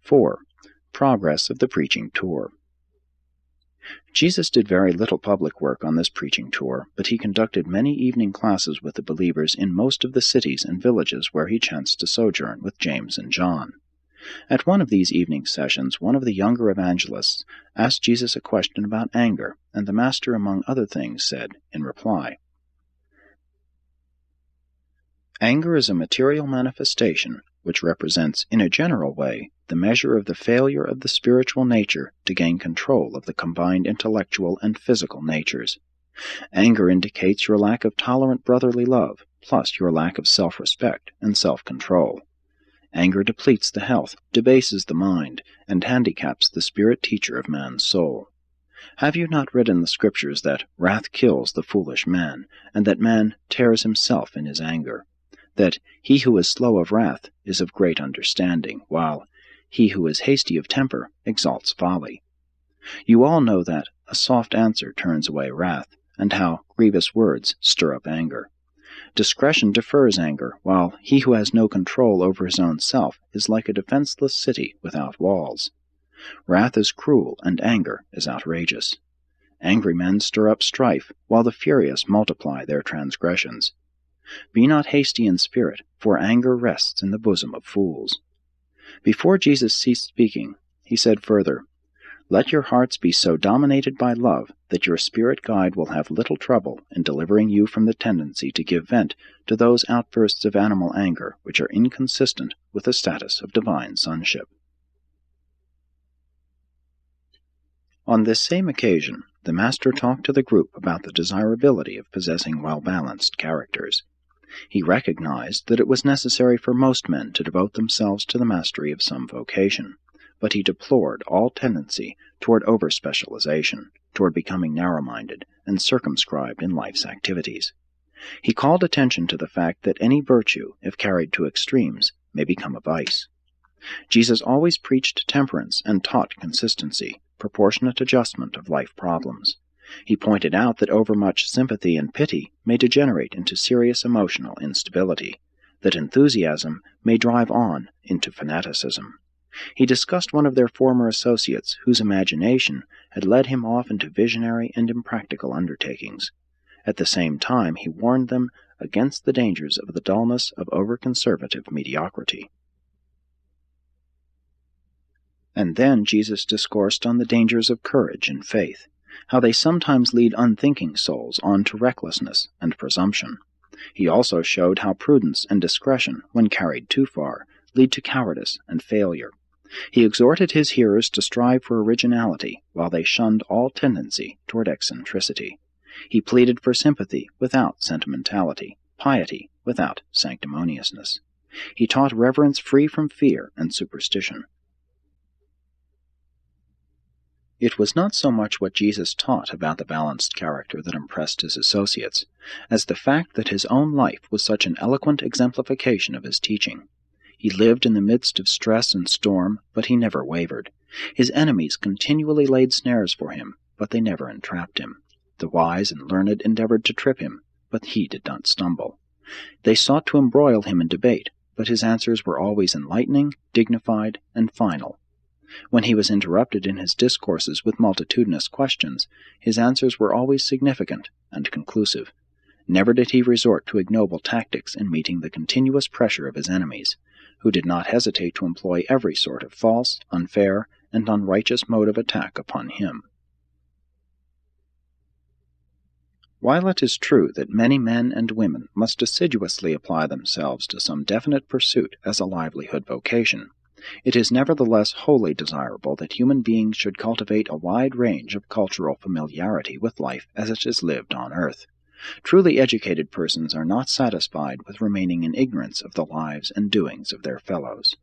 4. Progress of the preaching tour. Jesus did very little public work on this preaching tour, but he conducted many evening classes with the believers in most of the cities and villages where he chanced to sojourn with James and John. At one of these evening sessions, one of the younger evangelists asked Jesus a question about anger, and the Master, among other things, said, in reply, "Anger is a material manifestation which represents, in a general way, the measure of the failure of the spiritual nature to gain control of the combined intellectual and physical natures. Anger indicates your lack of tolerant brotherly love, plus your lack of self-respect and self-control. Anger depletes the health, debases the mind, and handicaps the spirit teacher of man's soul. Have you not read in the Scriptures that wrath kills the foolish man, and that man tears himself in his anger? That he who is slow of wrath is of great understanding, while he who is hasty of temper exalts folly. You all know that a soft answer turns away wrath, and how grievous words stir up anger. Discretion defers anger, while he who has no control over his own self is like a defenseless city without walls. Wrath is cruel, and anger is outrageous. Angry men stir up strife, while the furious multiply their transgressions. Be not hasty in spirit, for anger rests in the bosom of fools." Before Jesus ceased speaking, he said further, "Let your hearts be so dominated by love that your spirit guide will have little trouble in delivering you from the tendency to give vent to those outbursts of animal anger which are inconsistent with the status of divine sonship." On this same occasion, the Master talked to the group about the desirability of possessing well-balanced characters. He recognized that it was necessary for most men to devote themselves to the mastery of some vocation, but he deplored all tendency toward over-specialization, toward becoming narrow-minded and circumscribed in life's activities. He called attention to the fact that any virtue, if carried to extremes, may become a vice. Jesus always preached temperance and taught consistency, proportionate adjustment of life problems. He pointed out that overmuch sympathy and pity may degenerate into serious emotional instability, that enthusiasm may drive on into fanaticism. He discussed one of their former associates whose imagination had led him off into visionary and impractical undertakings. At the same time, he warned them against the dangers of the dullness of over-conservative mediocrity. And then Jesus discoursed on the dangers of courage and faith, how they sometimes lead unthinking souls on to recklessness and presumption. He also showed how prudence and discretion, when carried too far, lead to cowardice and failure. He exhorted his hearers to strive for originality, while they shunned all tendency toward eccentricity. He pleaded for sympathy without sentimentality, piety without sanctimoniousness. He taught reverence free from fear and superstition. It was not so much what Jesus taught about the balanced character that impressed his associates, as the fact that his own life was such an eloquent exemplification of his teaching. He lived in the midst of stress and storm, but he never wavered. His enemies continually laid snares for him, but they never entrapped him. The wise and learned endeavored to trip him, but he did not stumble. They sought to embroil him in debate, but his answers were always enlightening, dignified, and final. When he was interrupted in his discourses with multitudinous questions, his answers were always significant and conclusive. Never did he resort to ignoble tactics in meeting the continuous pressure of his enemies, who did not hesitate to employ every sort of false, unfair, and unrighteous mode of attack upon him. While it is true that many men and women must assiduously apply themselves to some definite pursuit as a livelihood vocation, it is nevertheless wholly desirable that human beings should cultivate a wide range of cultural familiarity with life as it is lived on earth. Truly educated persons are not satisfied with remaining in ignorance of the lives and doings of their fellows.